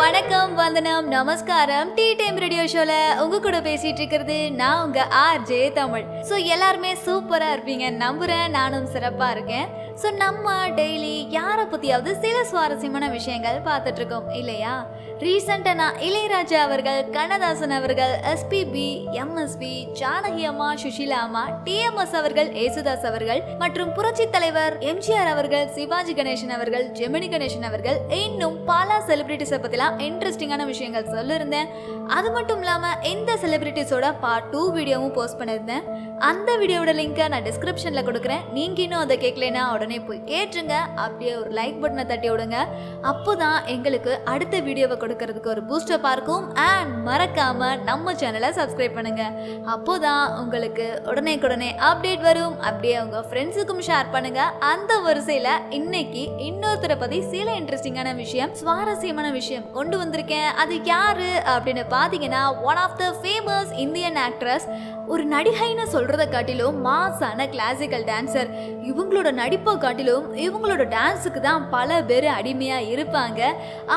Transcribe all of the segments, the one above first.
வணக்கம், வந்தனம், நமஸ்காரம். டீ டைம் ரேடியோ ஷோல உங்க கூட பேசிட்டு இருக்கிறது நான் உங்க ஆர்ஜே தமிழ். ஸோ எல்லாருமே சூப்பரா இருப்பீங்க நம்புறேன். நானும் சிறப்பா இருக்கேன். ஸோ நம்ம டெய்லி யாரை பத்தியாவது சில சுவாரஸ்யமான விஷயங்கள் பார்த்துட்டு இருக்கோம் இல்லையா? ரீசெண்டாக நான் இளையராஜா அவர்கள், கண்ணதாசன் அவர்கள், எஸ்பிபி, எம்எஸ்பி, ஜானகி அம்மா, சுஷீலா அம்மா, டிஎம்எஸ் அவர்கள், ஏசுதாஸ் அவர்கள் மற்றும் புரட்சி தலைவர் எம்ஜிஆர் அவர்கள், சிவாஜி கணேசன் அவர்கள், ஜெமினி கணேசன் அவர்கள், இன்னும் பல செலிபிரிட்டிஸை பத்திலாம் இன்ட்ரெஸ்டிங்கான விஷயங்கள் சொல்லியிருந்தேன். அது மட்டும் இல்லாமல் இந்த செலிபிரிட்டிஸோட பார்ட் 2 வீடியோவும் போஸ்ட் பண்ணியிருந்தேன். அந்த வீடியோட லிங்கை நான் டிஸ்கிரிப்ஷனில் கொடுக்குறேன். நீங்கள் இன்னும் அதை கேட்கலனா உடனே போய் கேட்டுருங்க. அப்படியே ஒரு லைக் பட்டனை தட்டி விடுங்க. அப்போ தான் எங்களுக்கு அடுத்த வீடியோவை கொடுக்கறதுக்கு ஒரு பூஸ்டப்பாக இருக்கும். அண்ட் மறக்காமல் நம்ம சேனலை சப்ஸ்கிரைப் பண்ணுங்கள். அப்போ தான் உங்களுக்கு உடனே அப்டேட் வரும். அப்படியே உங்கள் ஃப்ரெண்ட்ஸுக்கும் ஷேர் பண்ணுங்கள். அந்த வரிசையில் இன்னைக்கு இன்னொருத்தரை பற்றி சில இன்ட்ரெஸ்டிங்கான விஷயம், சுவாரஸ்யமான விஷயம் கொண்டு வந்திருக்கேன். அது யாரு அப்படின்னு பார்த்தீங்கன்னா, one of the famous Indian actress. ஒரு நடிகைன்னு சொல்றதை காட்டிலும் மாசான கிளாசிக்கல் டான்சர். இவங்களோட நடிப்பை காட்டிலும் இவங்களோட டான்ஸுக்கு தான் பல பேர் அடிமையா இருப்பாங்க.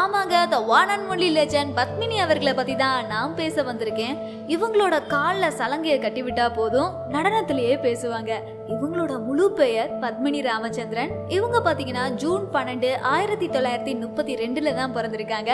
ஆமாங்க, the one and only legend Padmini அவர்களை பத்தி தான் நான் பேச வந்திருக்கேன். இவங்களோட காலில் சலங்கையை கட்டிவிட்டா போதும், நடனத்திலேயே பேசுவாங்க. இவங்களோட முழு பெயர் பத்மினி ராமச்சந்திரன். இவங்க பார்த்தீங்கன்னா ஜூன் 12, 1932 தான் பிறந்திருக்காங்க.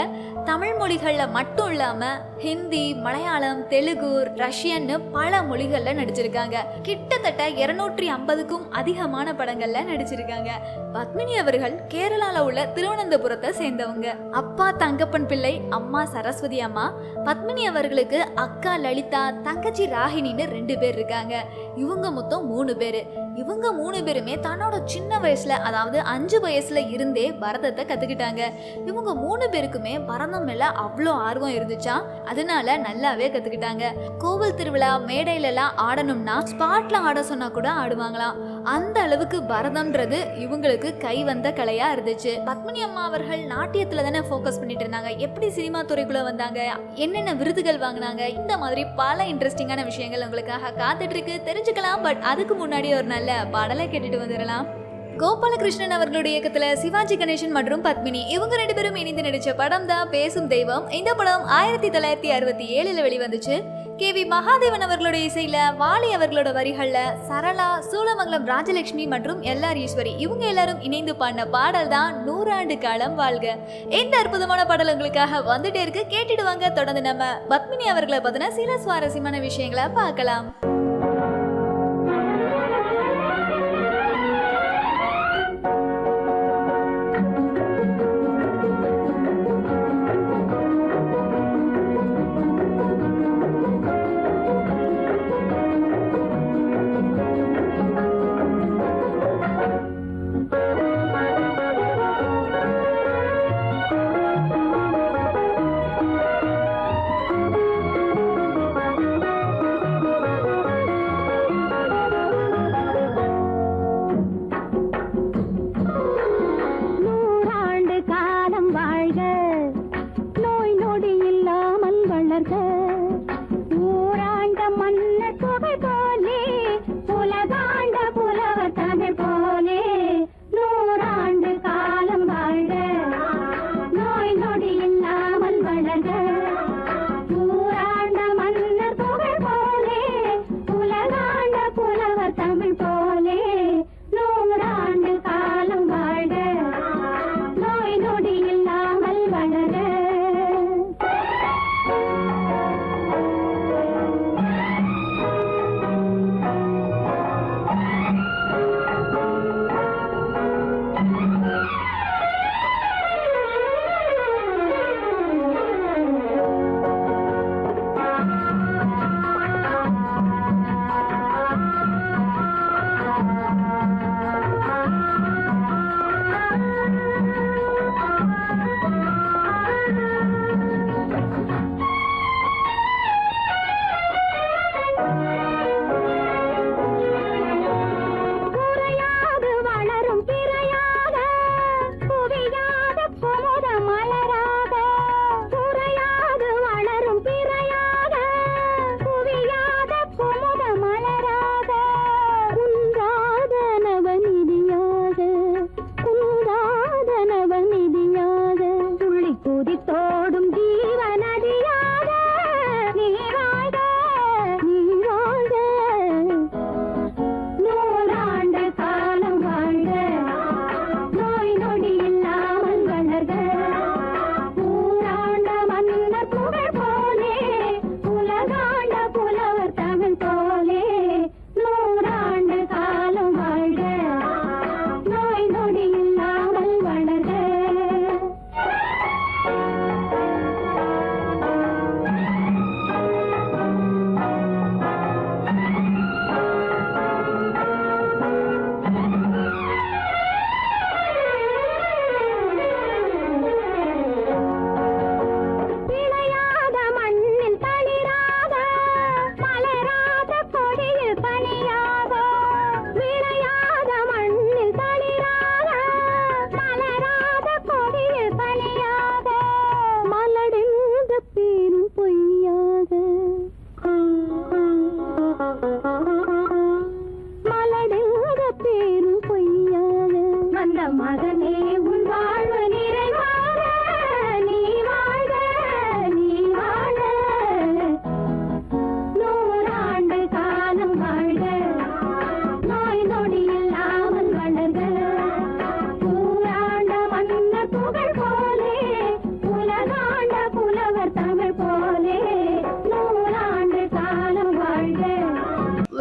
தமிழ் மொழிகளில் மட்டும் இல்லாமல் ஹிந்தி, மலையாளம், தெலுங்கு, ரஷ்யன்னு பல மொழிகளில் நடிச்சிருக்காங்க. கிட்டத்தட்ட 250க்கும் அதிகமான படங்கள்ல நடிச்சிருக்காங்க. பத்மினி அவர்கள் கேரளால உள்ள திருவனந்தபுரத்தை சேர்ந்தவங்க. அப்பா தங்கப்பன் பிள்ளை, அம்மா சரஸ்வதி அம்மா. பத்மினி அவர்களுக்கு அக்கா லலிதா, தங்கச்சி ராகினின்னு 2 பேர் இருக்காங்க. இவங்க மொத்தம் 3 பேர். இவங்க 3 பேருமே தன்னோட சின்ன வயசுல, அதாவது 5 வயசுல இருந்தே பரதத்தை கத்துக்கிட்டாங்க. இவங்க 3 பேருக்குமே பரதம் மேல அவ்வளோ ஆர்வம் இருந்துச்சா, அதனால நல்லாவே கத்துக்கிட்டாங்க. கோவில் திருவிழா மேடையில எல்லாம் ஆடணும்னா ஸ்பாட்ல ஆட சொன்னா கூட ஆடுவாங்களாம். அந்த அளவுக்கு பரதம்ன்றது இவங்களுக்கு கை வந்த கலையா இருந்துச்சு. பத்மினி அம்மா அவர்கள் நாட்டியத்துல தானே ஃபோக்கஸ் பண்ணிட்டு இருந்தாங்க. எப்படி சினிமா துறைக்குள்ள வந்தாங்க, என்னென்ன விருதுகள் வாங்கினாங்க, இந்த மாதிரி பல இன்ட்ரெஸ்டிங்கான விஷயங்கள் உங்களுக்காக காத்துட்டு இருக்கு, தெரிஞ்சுக்கலாம். பட் அதுக்கு முன்னாடி ஒரு நல்ல பாடலை கேட்டுட்டு வந்துடலாம். கோபாலகிருஷ்ணன் அவர்களுடைய இயக்கத்துல சிவாஜி கணேசன் மற்றும் பத்மினி இவங்க 2 பேரும் இணைந்து நடிச்ச படம் தான் பேசும் தெய்வம். இந்த படம் 1967 வெளிவந்துச்சு. கேவி மகாதேவன் அவர்களுடைய இசையில, வாலி அவர்களோட வரிகள்ல சரளா, சூலமங்கலம் ராஜலட்சுமி மற்றும் எல்ஆர் ஈஸ்வரி இவங்க எல்லாரும் இணைந்து பாடின பாடல் தான் 100 ஆண்டு காலம் வாழ்க. இந்த அற்புதமான பாடல் உங்களுக்காக வந்துட்டே இருக்கு, கேட்டுடுவாங்க. தொடர்ந்து நம்ம பத்மினி அவர்களை பத்தின சில சுவாரஸ்யமான விஷயங்களை பார்க்கலாம். மகனே உன் வாழ்வு நிறைவாக நீ வாழ நீ வாழ நூறாண்டு காலம் வாழ்க நோய் நொடி இல்லாமல் வளர்க ஊராண்ட மன்னர் புகழ் போலே உலகாண்ட புலவர் தமிழ் போலே நூறாண்டு காலம் வாழ்க.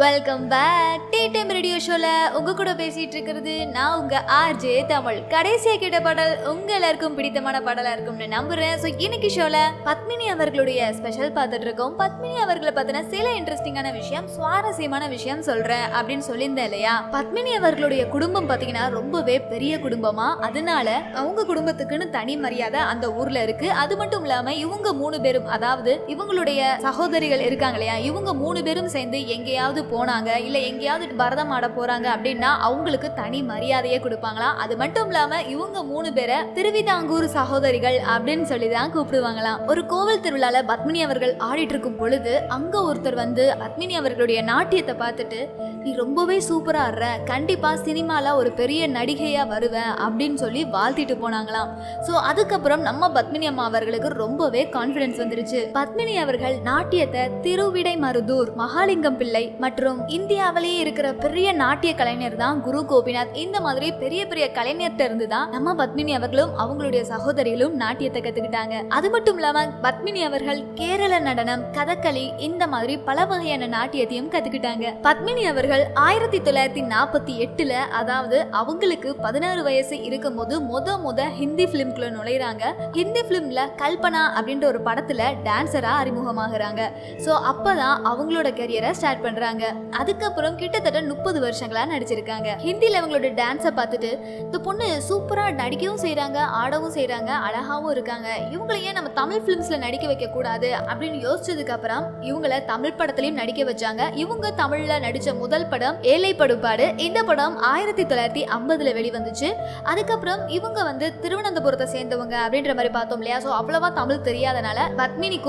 Welcome back tea time radio ஷோல உங்க கூட பேசிட்டு இருக்கிறது நான் உங்க ஆர்ஜே தமிழ். கடைசியா கேட்ட பாடல் உங்க எல்லாருக்கும் பிடித்தமான பாடலா இருக்கும்னு நம்புறேன். ஸோ இன்னைக்கு ஷோல பத்மினி அவர்களுடைய ஸ்பெஷல் பார்த்துட்டு இருக்கோம். பத்மினி அவர்களை பத்தின சில இன்ட்ரெஸ்டிங்கான விஷயம், சுவாரஸ்யமான விஷயம் சொல்றேன் அப்படின்னு சொல்லியிருந்தேன் இல்லையா. பத்மினி அவர்களுடைய குடும்பம் பாத்தீங்கன்னா ரொம்பவே பெரிய குடும்பமா, அதனால அவங்க குடும்பத்துக்குன்னு தனி மரியாதை அந்த ஊர்ல இருக்கு. அது மட்டும் இல்லாம இவங்க 3 பேரும், அதாவது இவங்களுடைய சகோதரிகள் இருக்காங்க இல்லையா, இவங்க 3 பேரும் சேர்ந்து எங்கேயாவது போனாங்க இல்ல எங்கேயாவது பரதம் ஆட போறாங்க அப்படின்னா அவங்களுக்கு தனி மரியாதையே கொடுப்பாங்களாம். அது மட்டும் இல்லாம இவங்க 3 பேரை திருவிதாங்கூர் சகோதரிகள் அப்படின்னு சொல்லிதான் கூப்பிடுவாங்களாம். ஒரு கோவில் திருவிழால பத்மினி அவர்கள் ஆடிட்டு இருக்கும் பொழுது அங்க ஒருத்தர் வந்து பத்மினி அவர்களுடைய நாட்டியத்தை பார்த்துட்டு, நீ ரொம்பவே சூப்பரா ஆடுற, கண்டிப்பா சினிமால ஒரு பெரிய நடிகையா வருவேன் அப்படின்னு சொல்லி வாழ்த்திட்டு போனாங்களாம். சோ அதுக்கப்புறம் நம்ம பத்மினி அம்மா அவர்களுக்கு ரொம்பவே கான்பிடன்ஸ் வந்துருச்சு. பத்மினி அவர்கள் நாட்டியத்தை திருவிடைமருதூர் மகாலிங்கம் பிள்ளை மற்றும் இந்தியாவிலேயே இருக்கிற பெரிய நாட்டிய கலைஞர் தான் குரு கோபிநாத். இந்த மாதிரி பெரிய பெரிய கலைஞர்கிட்ட இருந்து தான் நம்ம பத்மினி அவர்களும் அவங்களுடைய சகோதரிகளும் நாட்டியத்தை கத்துக்கிட்டாங்க. அது மட்டும் இல்லாம பத்மினி அவர்கள் கேரள நடனம், கதகளி, இந்த மாதிரி பல வகையான நாட்டியத்தையும் கத்துக்கிட்டாங்க. பத்மினி அவர்கள் 1948ல, அதாவது அவங்களுக்கு 16 வயசு இருக்கும் போது முத ஹிந்தி பிலிம்குள்ள நுழைறாங்க. ஹிந்தி பிலிம்ல கல்பனா அப்படின்ற ஒரு படத்துல டான்சரா அறிமுகமாகறாங்க. சோ அப்பதான் அவங்களோட கரியரை ஸ்டார்ட் பண்றாங்க. அதுக்கப்புறம் கிட்டத்தட்ட 30 வருஷங்களா நடிச்சிருக்காங்க. ஹிந்தில அவங்களோட டான்ஸை பார்த்துட்டு இந்த பொண்ணு சூப்பரா நடிக்கவும் செய்யறாங்க, ஆடவும் செய்யறாங்க, அழகாவும் இருக்காங்க, இவங்களையே நம்ம தமிழ் பிலிம்ஸ்ல நடிக்க வைக்க கூடாது அப்படின்னு யோசிச்சதுக்கு அப்புறம் இவங்கள தமிழ் படத்திலையும் நடிக்க வச்சாங்க. இவங்க தமிழ்ல நடிச்ச முதல் படம் ஏழை படுபாடு. இந்த படம் 1950ல வெளிவந்துச்சு. அதுக்கப்புறம் இவங்க வந்து திருவனந்தபுரத்தை சேர்ந்தவங்க அப்படின்ற மாதிரி பார்த்தோம் இல்லையா. ஸோ அவ்வளவா தமிழ் தெரியாதனால பத்மினி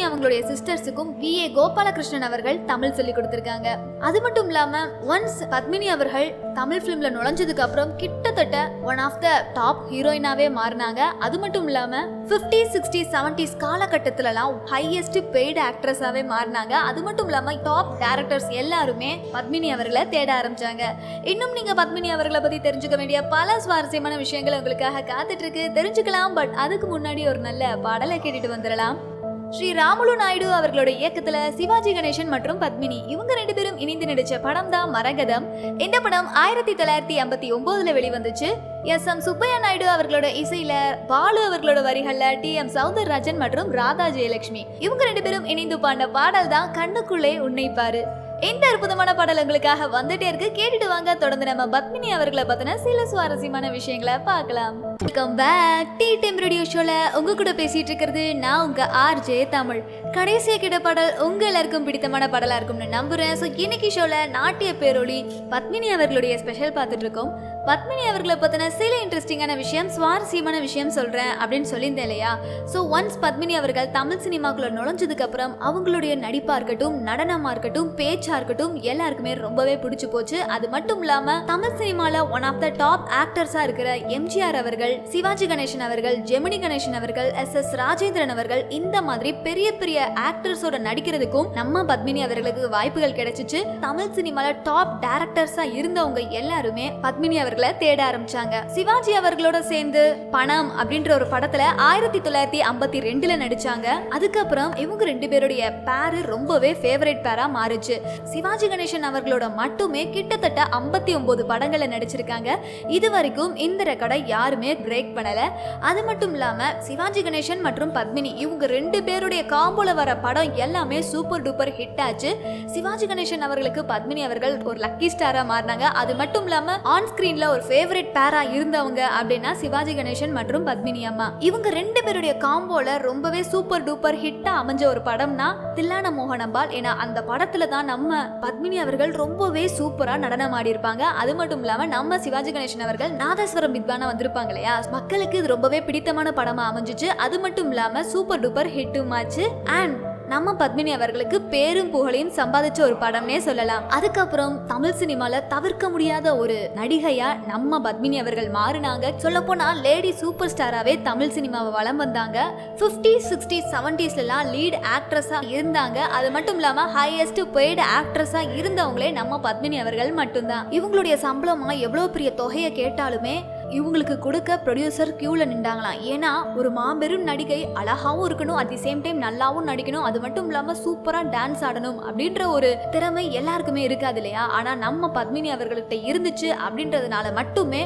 அவங்களுடைய சிஸ்டர்ஸுக்கும் V.A. கோபாலகிருஷ்ணன் அவர்கள் தமிழ் சொல்லி கொடுத்திருக்காங்க. அது மட்டும் இல்லாம ஒன்ஸ் பத்மினி அவர்கள் தமிழ் பிலிம்ல நுழைஞ்சதுக்கு அப்புறம் கிட்டத்தட்ட ஒன் ஆஃப் த டாப் ஹீரோயினாவே மாறினாங்க. அது மட்டும் இல்லாம 50s, 60s, 70s காலகட்டத்திலலாம் highest paid ஆக்ட்ரஸாவே மாறினாங்க. அது மட்டும் இல்லாம டாப் டைரக்டர்ஸ் எல்லாருமே பத்மினி அவர்களை தேட ஆரம்பிச்சாங்க. இன்னும் நீங்க பத்மினி அவர்களை பத்தி தெரிஞ்சுக்க வேண்டிய பல சுவாரஸ்யமான விஷயங்கள் உங்களுக்காக காத்துட்டு இருக்கு, தெரிஞ்சுக்கலாம். பட் அதுக்கு முன்னாடி ஒரு நல்ல பாடலை கேட்டுட்டு வந்துடலாம். ஸ்ரீ ராமுலு நாயுடு அவர்களோட இயக்கத்துல சிவாஜி கணேசன் மற்றும் பத்மினி இவங்க 2 பேரும் இணைந்து நடிச்ச படம் தான் மரகதம். இந்த படம் 1959ல வெளிவந்துச்சு. S.M. சுப்பையா நாயுடு அவர்களோட இசையில, பாலு அவர்களோட வரிகள்ல T.M. சௌந்தரராஜன் மற்றும் ராதா ஜெயலட்சுமி இவங்க 2 பேரும் இணைந்து பாடின பாடல் தான் கண்ணுக்குள்ளே உன்னை பாரு. இந்த அற்புதமான பாடல் உங்களுக்காக வந்துட்டே இருக்கு, கேட்டுட்டு வாங்க. தொடர்ந்து நம்ம பத்மினி அவர்களை பத்தின சில சுவாரஸ்யமான விஷயங்களை பார்க்கலாம். Welcome back tea time radio ஷோல உங்க கூட பேசிட்டு இருக்கிறது நான் உங்க ஆர்ஜே தமிழ். கடைசியா கேட்ட பாடல் உங்க எல்லாருக்கும் பிடித்தமான பாடலா இருக்கும்னு நம்புறேன். ஸோ இன்னைக்கு ஷோல நாட்டிய பேரொளி பத்மினி அவர்களுடைய ஸ்பெஷல் பார்த்துட்டு இருக்கோம். பத்மினி அவர்களை பத்தின சில இன்ட்ரெஸ்டிங்கான விஷயம், சுவாரஸ்யமான விஷயம் சொல்றேன் அப்படின்னு சொல்லியிருந்தேன் இல்லையா. ஸோ ஒன்ஸ் பத்மினி அவர்கள் தமிழ் சினிமாக்குள்ள நுழைஞ்சதுக்கு அப்புறம் அவங்களுடைய நடிப்பா இருக்கட்டும், நடனமா இருக்கட்டும், பேச்சா இருக்கட்டும், எல்லாருக்குமே ரொம்பவே பிடிச்சு போச்சு. அது மட்டும் இல்லாம தமிழ் சினிமால ஒன் ஆஃப் த டாப் ஆக்டர்ஸா இருக்கிற எம்ஜிஆர் அவர்கள், சிவாஜி கணேசன் அவர்கள், ஜெமினி கணேசன் அவர்கள், S.S. ராஜேந்திரன் அவர்கள், இந்த மாதிரி பெரிய பெரிய ஆக்டர்ஸோட நடிக்கிறதுக்கும் நம்ம பத்மினி அவர்களுக்கு வாய்ப்புகள் கிடைச்சிச்சு. தமிழ் சினிமால டாப் டைரக்டர்ஸா இருந்தவங்க எல்லாருமே பத்மினி அவர்கள் தேட ஆரம்பிச்சாங்க. சிவாஜி அவர்களோட சேர்ந்து பணம் அப்படின்ற ஒரு படத்துல 1952ல நடிச்சாங்க. அதுக்கப்புறம் இவங்க 2 பேருடைய பேரு ரொம்பவே ஃபேவரட் பேரா மாறுச்சு. சிவாஜி கணேசன் அவர்களோட மட்டுமே கிட்டத்தட்ட 59 படங்கள்ல நடிச்சிருக்காங்க. இது வரைக்கும் இந்த ரெக்கார்டை யாருமே பிரேக் பண்ணல. அது மட்டும் இல்லாம சிவாஜி கணேசன் மற்றும் பத்மினி இவங்க 2 பேருடைய காம்போல வர படம் எல்லாமே சூப்பர் டூப்பர் ஹிட் ஆச்சு. சிவாஜி கணேசன் அவர்களுக்கு பத்மினி அவர்கள் ஒரு லக்கி ஸ்டாரா மாறினாங்க. அது மட்டும் இல்லாம ஆன் ஸ்கிரீன்ல ஒரு ஃபேவரட் பேரா இருந்தவங்க அப்படின்னா சிவாஜி கணேசன் மற்றும் பத்மினி அம்மா. இவங்க 2 பேருடைய காம்போல ரொம்பவே சூப்பர் டூப்பர் ஹிட்டா அமைஞ்ச ஒரு படம்னா தில்லான மோகனம்பால். ஏன்னா அந்த படத்துல தான் நம்ம பத்மினி அவர்கள் ரொம்பவே சூப்பரா நடனம் ஆடி இருப்பாங்க. அது மட்டும் இல்லாம நம்ம சிவாஜி கணேசன் அவர்கள் நாதஸ்வரம் வித்வானா வந்திருப்பாங்க இல்லையா. மக்களுக்கு இது ரொம்பவே பிடித்தமான படமா அமைஞ்சிச்சு. அது மட்டும் இல்லாம சூப்பர் டூப்பர் ஹிட்டும் ஆச்சு. அண்ட் நம்ம பத்மினி அவர்களுக்கு பேரும் புகழையும் சம்பாதிச்ச ஒரு படம்னே சொல்லலாம். அதுக்கப்புறம் தமிழ் சினிமால தவிர்க்க முடியாத ஒரு நடிகையா நம்ம பத்மினி அவர்கள் மாறினாங்க. சொல்ல போனா லேடி சூப்பர் ஸ்டாராவே தமிழ் சினிமாவை வலம் வந்தாங்க. 50s 60s 70sலாம் லீட் ஆக்ட்ரஸா இருந்தாங்க. அது மட்டும் இல்லாம ஹையஸ்ட் பெய்டு ஆக்ட்ரஸா இருந்தவங்களே நம்ம பத்மினி அவர்கள் மட்டும்தான். இவங்களுடைய சம்பளமா எவ்வளவு பெரிய தொகையை கேட்டாலுமே இவங்களுக்கு கொடுக்க ப்ரொடியூசர் கியூல நின்றாங்களாம். ஏன்னா ஒரு மாபெரும் நடிகை அழகாவும் இருக்கணும், அட் தி சேம் டைம் நல்லாவும் நடிக்கணும், அது மட்டும் இல்லாம சூப்பரா டான்ஸ் ஆடணும் அப்படின்ற ஒரு திறமை எல்லாருக்குமே இருக்காது இல்லையா? ஆனா நம்ம பத்மினி அவர்கள்ட்ட இருந்துச்சு. அப்படின்றதுனால மட்டுமே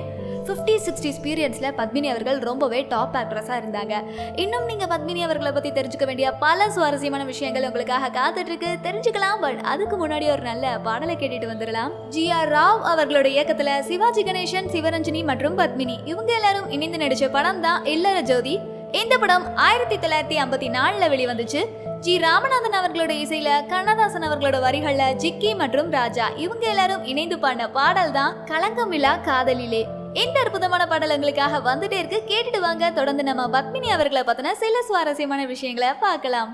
50s 60s பீரியட்ஸ்ல பத்மினி அவர்கள் ரொம்பவே டாப் ஆக்ட்ரஸா இருந்தாங்க. இன்னும் நீங்க பத்மினி அவர்களை பத்தி தெரிஞ்சுக்க வேண்டிய பல சுவாரஸ்யமான விஷயங்கள் உங்களுக்காக காத்துட்டு இருக்கு, தெரிஞ்சுக்கலாம். பட் அதுக்கு முன்னாடி ஒரு நல்ல பாடலை கேட்டுட்டு வந்துடலாம். GR ராவ் அவர்களோட இயக்கத்துல சிவாஜி கணேசன், சிவரஞ்சனி மற்றும் பத்மினி இவங்க எல்லாரும் இணைந்து நடிச்ச படம் தான் இல்லற ஜோதி. இந்த படம் 1954 வெளிவந்துச்சு. ஜி ராமநாதன் அவர்களோட இசையில, கண்ணதாசன் அவர்களோட வரிகள்ல ஜிக்கி மற்றும் ராஜா இவங்க எல்லாரும் இணைந்து பாடின பாடல் தான் களங்கமில்லா காதலிலே. இந்த அற்புதமான பாடல் உங்களுக்காக வந்துட்டே இருக்கு, கேட்டுட்டு வாங்க. தொடர்ந்து நம்ம பத்மினி அவர்களை பத்தின சில சுவாரஸ்யமான விஷயங்களை பார்க்கலாம்.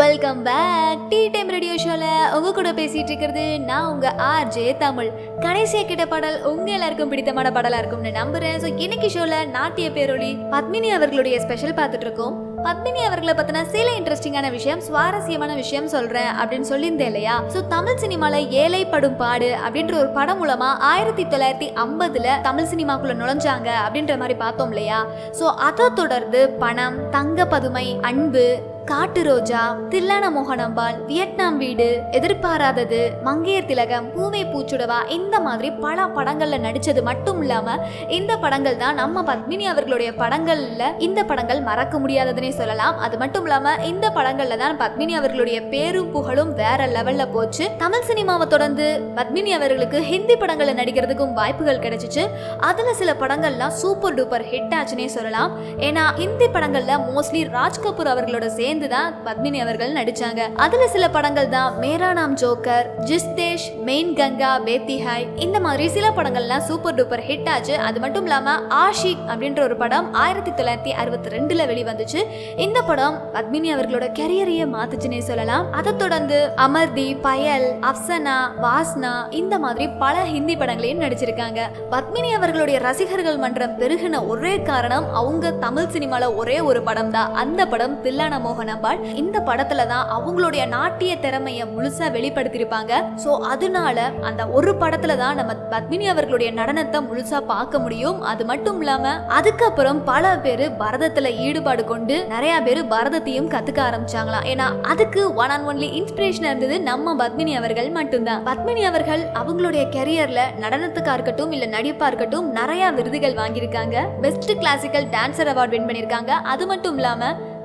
Welcome back. Tea time radio ஷோல உங்க கூட பேசிட்டு இருக்கிறது நான் உங்க ஆர்ஜே தமிழ். கடைசியா கேட்ட பாடல் உங்க எல்லாருக்கும் பிடித்தமான பாடலா இருக்கும்னு நம்புறேன். ஸோ இன்னைக்கு ஷோல நாட்டிய பேரொளி பத்மினி அவர்களுடைய ஸ்பெஷல் பார்த்துட்டு இருக்கோம். பத்மினி அவர்களை பத்தின சில இன்ட்ரெஸ்டிங்கான விஷயம், சுவாரஸ்யமான விஷயம் சொல்றேன் அப்படின்னு சொல்லியிருந்தேன் இல்லையா? ஸோ தமிழ் சினிமால ஏழை படும் பாடு அப்படின்ற ஒரு படம் மூலமா 1950 தமிழ் சினிமாக்குள்ள நுழைஞ்சாங்க அப்படின்ற மாதிரி பார்த்தோம் இல்லையா? ஸோ அதை தொடர்ந்து பணம், தங்க பதுமை, அன்பு, காட்டு ரோஜா, தில்லான மோகனம்பாள், வியட்நாம் வீடு, எதிர்பாராதது, மங்கையர் திலகம், பூவே பூச்சுடவா, இந்த மாதிரி பல படங்கள்ல நடிச்சது மட்டும் இல்லாம இந்த படங்கள் தான் நம்ம பத்மினி அவர்களுடைய படங்கள்ல இந்த படங்கள் மறக்க முடியாததுன்னே சொல்லலாம். அது மட்டும் இல்லாம இந்த படங்கள்ல தான் பத்மினி அவர்களுடைய பேரும் புகழும் வேற லெவல்ல போச்சு. தமிழ் சினிமாவை தொடர்ந்து பத்மினி அவர்களுக்கு ஹிந்தி படங்கள்ல நடிக்கிறதுக்கும் வாய்ப்புகள் கிடைச்சிச்சு. அதுல சில படங்கள்லாம் சூப்பர் டூப்பர் ஹிட் ஆச்சுன்னே சொல்லலாம். ஏன்னா ஹிந்தி படங்கள்ல மோஸ்ட்லி ராஜ் கபூர் அவர்களோட சேர்ந்து தான் பத்மினி அவர்கள் நடிச்சாங்க. அதுல சில படங்கள் தான் மேரா நாம் ஜோக்கர், ஜிஸ்தேஷ், மெயின் கங்கா, பேத்தி ஹாய், இந்த மாதிரி சில படங்கள்லாம் சூப்பர் டூப்பர் ஹிட் ஆச்சு. அது மட்டும் இல்லாம ஆஷிக் அப்படின்ற ஒரு படம் 1962ல வெளிவந்துச்சு. இந்த படம் பத்மினி அவர்களோட கெரியரையே மாத்துச்சுன்னே சொல்லலாம். அதை தொடர்ந்து அமர்தி, பயல், அப்சனா, வாஸ்னா, இந்த மாதிரி பல ஹிந்தி படங்களையும் நடிச்சிருக்காங்க. பத்மினி அவர்களுடைய ரசிகர்கள் மன்றம் பெருகின ஒரே காரணம் அவங்க தமிழ் சினிமால ஒரே ஒரு படம் தான். அந்த படம் தில்லான மோகனம்பாள். இந்த படத்துல தான் அவங்களுடைய நாட்டிய திறமைய முழுசா வெளிப்படுத்திருப்பாங்க. சோ அதனால அந்த ஒரு படத்துல தான் நம்ம பத்மினி அவர்களுடைய நடனத்தை முழுசா பார்க்க முடியும். அது மட்டும் இல்லாம அதுக்கப்புறம் பல பேரு பரதத்துல ஈடுபாடு கொண்டு நிறைய பேரு பரதத்தையும் கத்துக்க ஆரம்பிச்சாங்களாம். ஏன்னா அதுக்கு ஒன் அண்ட் ஒன்லி இன்ஸ்பிரேஷன் இருந்தது நம்ம பத்மினி அவர்கள் மட்டும்தான். பத்மினி அவர்கள் அவங்களுடைய கெரியர்ல நடனத்துக்கா இருக்கட்டும் இல்ல நடிப்பா இருக்கட்டும் நிறைய விருதுகள் வாங்கியிருக்காங்க. Best classical dancer award win பண்ணிருக்காங்க. அது மட்டும் இல்லாம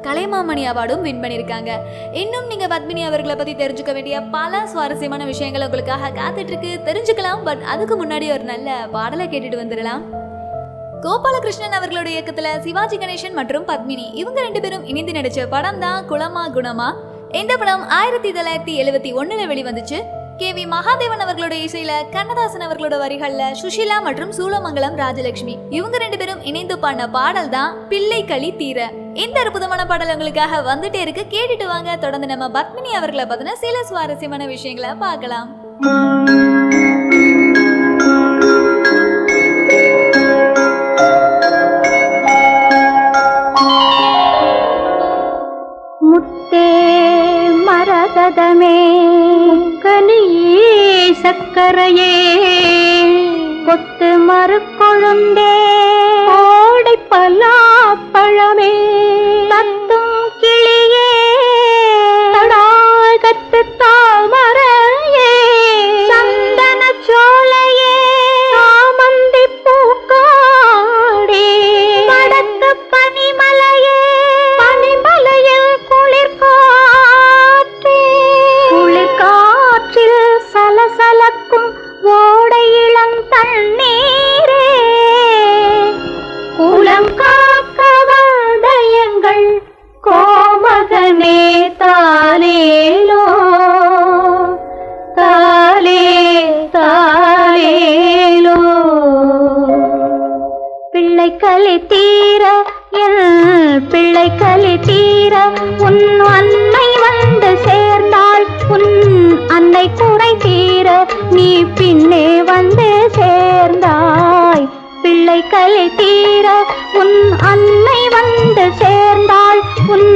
கலைமாமணி அவார்டும் வின் பண்ணிருக்காங்க. இன்னும் நீங்க பத்மினி அவர்களை பத்தி தெரிஞ்சுக்க வேண்டிய பல சுவாரஸ்யமான விஷயங்கள் உங்களுக்காக காத்துட்டு இருக்கு, தெரிஞ்சுக்கலாம். பட் அதுக்கு முன்னாடி ஒரு நல்ல பாடலை கேட்டுட்டு வந்துடலாம். கோபாலகிருஷ்ணன் அவர்களுடைய இயக்கத்துல சிவாஜி கணேசன் மற்றும் பத்மினி இவங்க 2 பேரும் இணைந்து நடிச்ச படம் தான் குலமா குணமா. இந்த படம் 1971ல வெளிவந்துச்சு. KV மகாதேவன் அவர்களோட இசையில, கண்ணதாசன் அவர்களோட வரிகள்ல சுஷிலா மற்றும் சூலமங்கலம் ராஜலட்சுமி இவங்க 2 பேரும் இணைந்து பாடின பாடல் தான் பிள்ளை களி தீர. இந்த அற்புதமான பாடல் உங்களுக்காக வந்துட்டே இருக்கு, கேட்டுட்டு வாங்க. தொடர்ந்து நம்ம பத்மினி அவர்களை பத்தின சில சுவாரஸ்யமான விஷயங்களை பார்க்கலாம். முத்தே மரகதமே கனியே சக்கரையே கொத்து மறுக்கொழுந்தே ஓடை பலாப்பழமே தத்தும் கிளியே தடாகத்து தாமரையே சந்தன சோலையே சாமந்தி பூக்காடே வடக்கு பனிமலையே பனிமலையில் குளிர்காற்றே குளிர்காற்றில் சலசலக்கும் ஓடை இளம் தண்ணீரே குலம் காக்க வந்தயங்கள் கோமகனே தாலேலோ தாலே தாலேலோ பிள்ளை களி தீர என் பிள்ளை களி தீர உன் அன்னை வந்து சேர்ந்தாள் உன் அன்னை குறை தீர நீ பின்னே வந்து சேர்ந்தாய் பிள்ளை களி தீர உன் அன்னை வந்து சேர்ந்தாள் உன்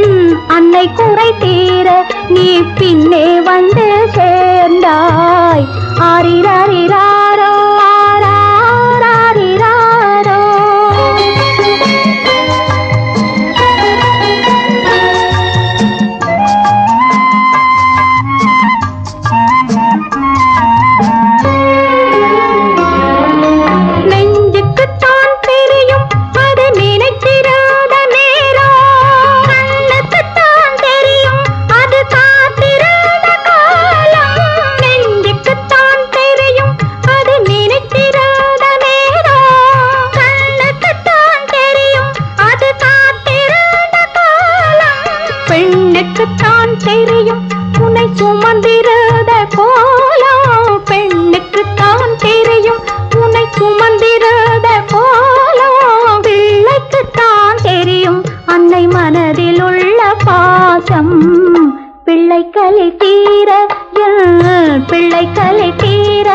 அன்னை குறை தீர நீ பின்னே வந்து சேர்ந்தாய் ஆரிராரிராரோ ஆராரிராரோ நெஞ்சுக்குத்தான் தெரியும் அது நினைத்திராத நேரம் கண்ணுக்குத்தான் தெரியும் அது காத்திராத காலம் நெஞ்சுக்குத்தான் தெரியும் அது நினைத்திராத நேரம் கண்ணுக்குத்தான் தெரியும் அது காத்திராத காலம் பெண்ணுக்குத்தான் தெரியும் உன்னை சுமந்திராத கோலம் பெண்ணுக்குத்தான் தெரியும் உன்னை சுமந்திராத கோலம் பிள்ளைக்குத்தான் தெரியும் அன்னை மனதில் உள்ள பாசம் பிள்ளை களி தீர பிள்ளை களி தீர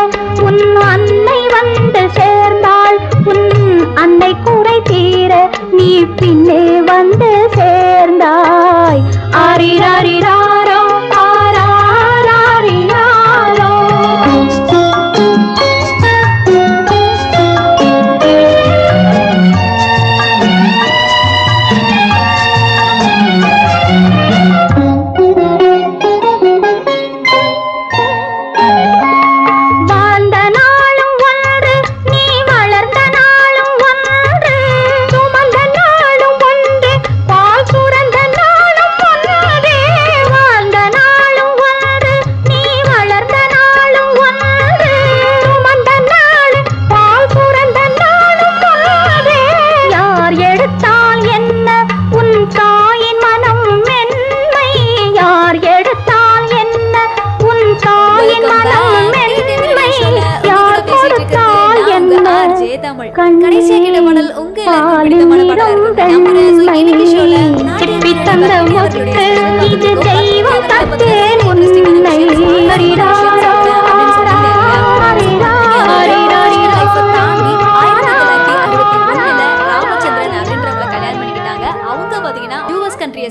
உன் அன்னை வந்து சேர்ந்தாள் உன் அன்னை குறை தீர நீ பின்னே வந்து சேர்ந்தாய் ஆரிராரிராரோ ஆராரிராரோ சிப்பி தந்த முத்து இது தெய்வம் தந்தேன் உன்னை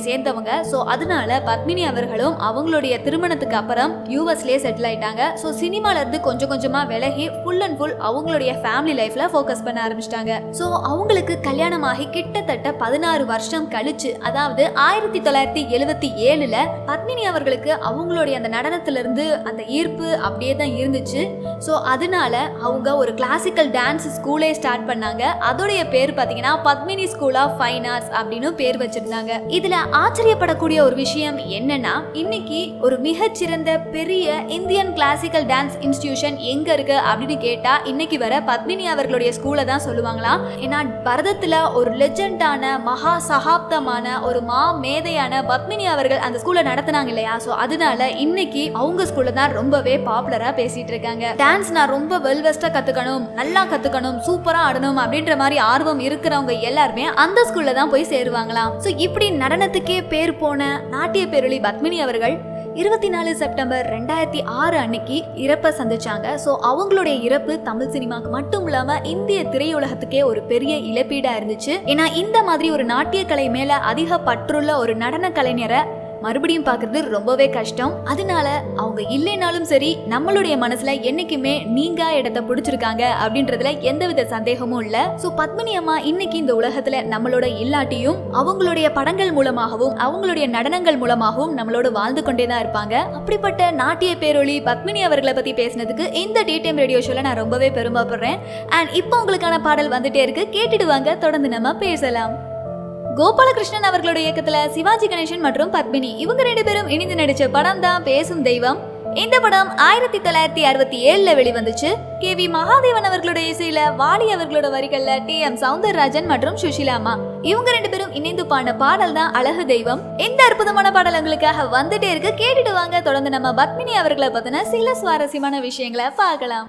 சேர்ந்தவங்க. ஸோ அதனால பத்மினி அவர்களும் அவங்களுடைய திருமணத்துக்கு அப்புறம் யூஎஸ்லேயே செட்டில் ஆயிட்டாங்க. ஸோ சினிமால இருந்து கொஞ்சம் கொஞ்சமா விலகி ஃபுல் அண்ட் ஃபுல் அவங்களுடைய ஃபேமிலி லைஃப்ல ஃபோக்கஸ் பண்ண ஆரம்பிச்சிட்டாங்க. ஸோ அவங்களுக்கு கல்யாணமாகி கிட்டத்தட்ட 16 வருஷம் கழிச்சு, அதாவது 1977ல பத்மினி அவர்களுக்கு அவங்களுடைய அந்த நடனத்துல இருந்து அந்த ஈர்ப்பு அப்படியே தான் இருந்துச்சு. ஸோ அதனால அவங்க ஒரு கிளாசிக்கல் டான்ஸ் ஸ்கூலே ஸ்டார்ட் பண்ணாங்க. அதோடைய பேர் பார்த்தீங்கன்னா Padmini school of fine arts அப்படின்னு பேர் வச்சிருந்தாங்க. இதுல ஆச்சரியப்படக்கூடிய ஒரு விஷயம் என்னன்னா, இன்னைக்கு ஒரு மிகச்சிறந்த பெரிய இந்தியன் கிளாசிக்கல் டான்ஸ் இன்ஸ்டிடியூஷன் எங்க இருக்கு அப்படின்னு கேட்டா இன்னைக்கு வர பத்மினி அவர்களுடைய ஸ்கூலை தான் சொல்லுவாங்களாம். ஏன்னா பரதத்துல ஒரு லெஜெண்டான மகா சகாப்தமான ஒரு மேதையான பத்மினி அவர்கள் அந்த ஸ்கூலை நடத்தினாங்க இல்லையா. ஸோ அதனால இன்னைக்கு அவங்க ஸ்கூல்ல தான் ரொம்பவே பாப்புலரா பேசிட்டு இருக்காங்க. டான்ஸ் நான் ரொம்ப வெல்வெஸ்டா கத்துக்கணும், நல்லா கத்துக்கணும், சூப்பரா ஆடணும் அப்படின்ற மாதிரி ஆர்வம் இருக்கிறவங்க எல்லாருமே அந்த ஸ்கூல்ல தான் போய் சேருவாங்களாம். ஸோ இப்படி நடனத்துக்கே பேர் போன நாட்டிய பேரொளி பத்மினி அவர்கள் 24 செப்டம்பர் 2006 அன்னைக்கு இறப்பை சந்திச்சாங்க. ஸோ அவங்களுடைய இறப்பு தமிழ் சினிமாக்கு மட்டும் இல்லாம இந்திய திரையுலகத்துக்கே ஒரு பெரிய இழப்பீடா இருந்துச்சு. ஏன்னா இந்த மாதிரி ஒரு நாட்டிய கலை மேல அதிக பற்றுள்ள ஒரு நடன கலைஞரை மறுபடியும் பார்க்கறது ரொம்பவே கஷ்டம். அதனால அவங்க இல்லைனாலும் சரி நம்மளுடைய மனசுல என்னைக்குமே நீங்கா இடத்தை பிடிச்சிருக்காங்க அப்படின்றதுல எந்தவித சந்தேகமும் இல்ல. சோ பத்மினி அம்மா இன்னைக்கு இந்த உலகத்துல நம்மளோட இல்லாட்டியும் அவங்களுடைய படங்கள் மூலமாகவும் அவங்களுடைய நடனங்கள் மூலமாகவும் நம்மளோட வாழ்ந்து கொண்டே தான் இருப்பாங்க. அப்படிப்பட்ட நாட்டிய பேரொளி பத்மினி அவர்களை பத்தி பேசினதுக்கு இந்த டிடிஎம் ரேடியோ ஷோல நான் ரொம்பவே பெருமைப்படுறேன். அண்ட் இப்போ உங்களுக்கான பாடல் வந்துட்டே இருக்கு, கேட்டுடுவாங்க. தொடர்ந்து நம்ம பேசலாம். கோபாலகிருஷ்ணன் அவர்களுடைய இயக்கத்துல சிவாஜி கணேசன் மற்றும் பத்மினி இவங்க 2 பேரும் இணைந்து நடிச்ச படம் தான் பேசும் தெய்வம். இந்த படம் 1967ல வெளிவந்துச்சு. KV மகாதேவன் அவர்களுடைய இசையில, வாலி அவர்களோட வரிகள்ல TM சௌந்தரராஜன் மற்றும் சுஷிலாமா இவங்க 2 பேரும் இணைந்து பாடின பாடல் தான் அழகு தெய்வம். இந்த அற்புதமான பாடல் உங்களுக்காக வந்துட்டே இருக்கு, கேட்டுட்டு வாங்க. தொடர்ந்து நம்ம பத்மினி அவர்களை பத்தின சில சுவாரஸ்யமான விஷயங்களை பார்க்கலாம்.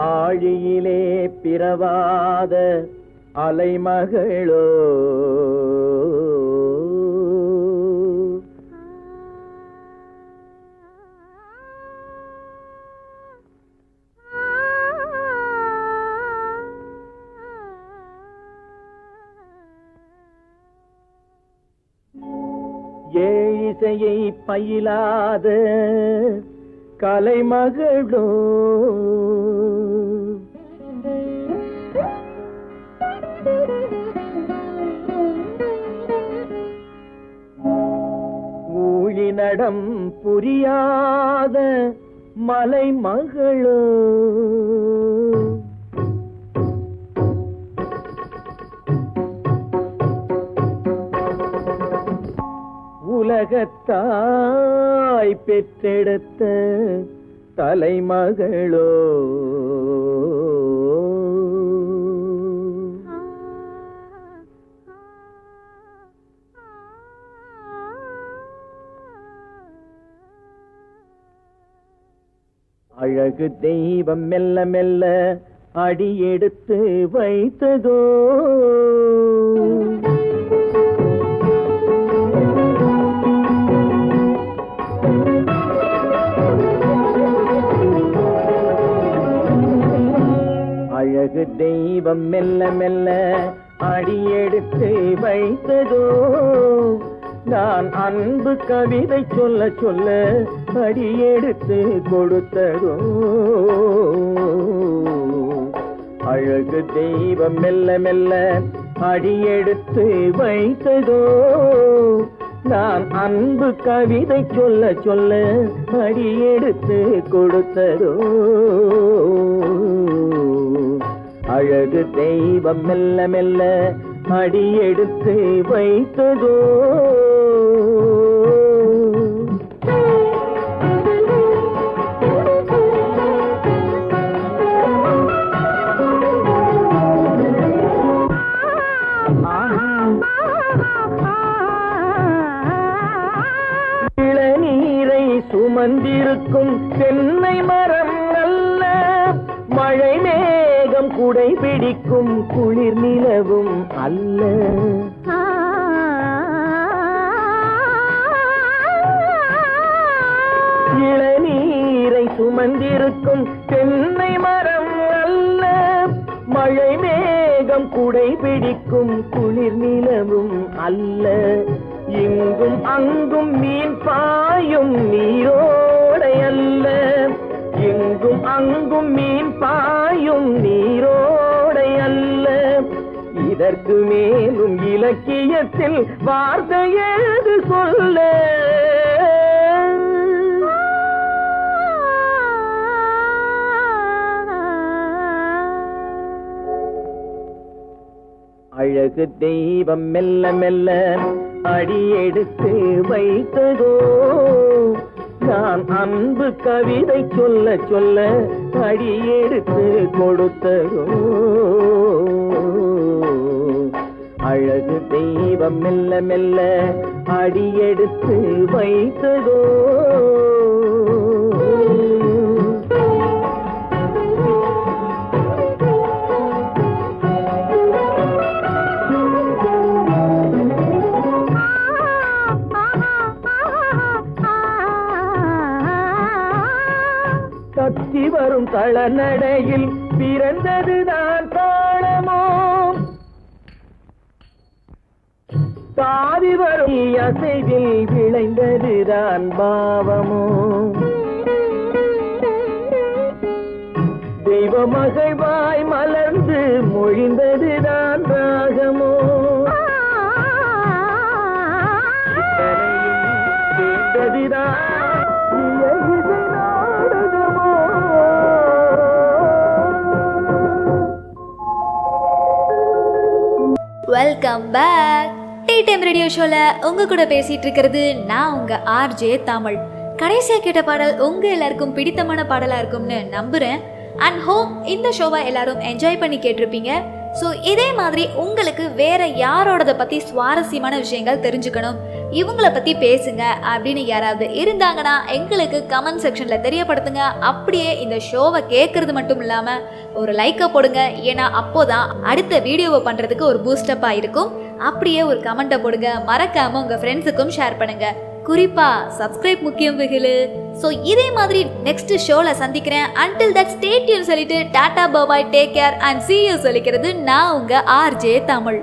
ஆழியிலே பிறவாத அலைமகளோ ஏழிசையை பயிலாத கலைமகளோ ஊழிநடம் புரியாத மலைமகளோ உலகத்தாய் பெற்றெடுத்த தலைமகளோ அழகு தெய்வம் மெல்ல மெல்ல அடியெடுத்து வைத்ததோ அழகு தெய்வம் மெல்ல மெல்ல அடியெடுத்து வைத்ததோ நான் அன்பு கவிதை சொல்ல சொல்ல அடியெடுத்து கொடுத்ததோ அழகு தெய்வம் மெல்ல மெல்ல அடியெடுத்து வைத்ததோ நான் அன்பு கவிதை சொல்ல சொல்ல அடியெடுத்து கொடுத்ததோ அழகு தெய்வம் மெல்ல மெல்ல அடியெடுத்து வைத்ததோ இளநீரை சுமந்திருக்கும் குடை பிடிக்கும் குளிர் நிலவும் அல்ல. இளநீரை சுமந்திருக்கும் தென்னை மரம் அல்ல. மழை மேகம் குடை பிடிக்கும் குளிர் நிலவும் அல்ல. இங்கும் அங்கும் மீன் பாயும் நீரோடை அல்ல. இங்கும் அங்கும் மீன் பாயும் நீரோடை அல்ல. இதற்கு மேலும் இலக்கியத்தில் வார்த்தை ஏது சொல்ல? அழகு தெய்வம் மெல்ல மெல்ல அடியெடுத்து வைத்ததோ. நான் அன்பு கவிதை சொல்ல சொல்ல அடியெடுத்து கொடுத்ததோ. அழகு தெய்வம் மெல்ல மெல்ல அடியெடுத்து வைத்ததோ. தத்தி வரும் தளநடையில் பிறந்ததுதான் தாளமோ. தாவி வரும் அசைவில் விளைந்ததுதான் பாவமோ. தெய்வ மகிழ்வாய் மலர்ந்து மொழிந்ததுதான் ராகமோ. கேட்டதுதான் welcome back. Tea time radio ஷோல உங்க கூட பேசிட்டு இருக்கிறது நான் உங்க ஆர்ஜே தமிழ். கடைசியா கேட்ட பாடல் உங்க எல்லாருக்கும் பிடித்தமான பாடலா இருக்கும்னு நம்புறேன். அண்ட் ஹோப் இந்த ஷோவை எல்லாரும் என்ஜாய் பண்ணி கேட்டிருப்பீங்க. ஸோ இதே மாதிரி உங்களுக்கு வேற யாரோடத பத்தி சுவாரஸ்யமான விஷயங்கள் தெரிஞ்சுக்கணும், இவங்கள பத்தி பேசுங்க அப்படின்னு யாராவது இருந்தாங்கன்னா எங்களுக்கு கமெண்ட் செக்ஷன்ல தெரியப்படுத்துங்க. அப்படியே இந்த ஷோவை கேட்கறது மட்டும் இல்லாம ஒரு லைக்கை போடுங்க. ஏன்னா அப்போதான் அடுத்த வீடியோவை பண்றதுக்கு ஒரு பூஸ்டப்பா இருக்கும். அப்படியே ஒரு கமெண்ட்டை போடுங்க. மறக்காம உங்க ஃப்ரெண்ட்ஸுக்கும் ஷேர் பண்ணுங்க. குறிப்பா சப்ஸ்கிரைப் முக்கியம் வெகுலு. ஸோ இதே மாதிரி நெக்ஸ்ட் ஷோல சந்திக்கிறேன். அன்டில் தட் ஸ்டே டியூன் சொல்லிட்டு tata bye, take care and see you சொல்லிக்கிறது நான் உங்க ஆர்ஜே தமிழ்.